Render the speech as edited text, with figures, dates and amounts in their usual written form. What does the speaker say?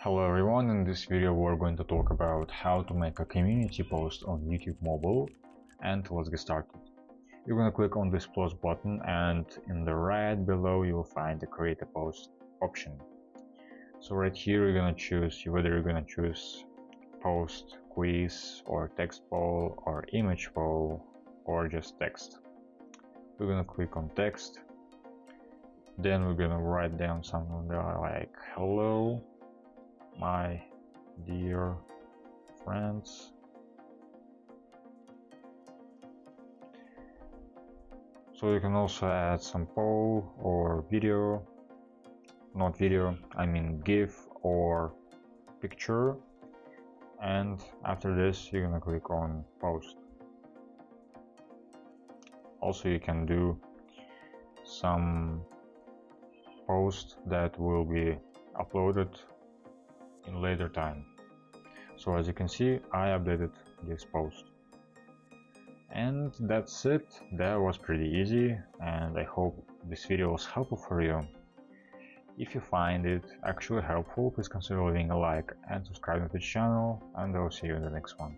Hello everyone, in this video we're going to talk about how to make a community post on YouTube Mobile, and let's get started. You're going to click on this plus button and in the right below you will find the create a post option. So right here you're going to choose whether you're going to choose post, quiz or text poll or image poll or just text. We're going to click on text, then we're going to write down something like hello my dear friends, so you can also add some poll or video, not video, I mean GIF or picture, and after this you're gonna click on post. Also you can do some post that will be uploaded in later time. So as you can see, I updated this post. And that's it. That was pretty easy, and I hope this video was helpful for you. If you find it actually helpful, please consider leaving a like and subscribing to the channel, and I will see you in the next one.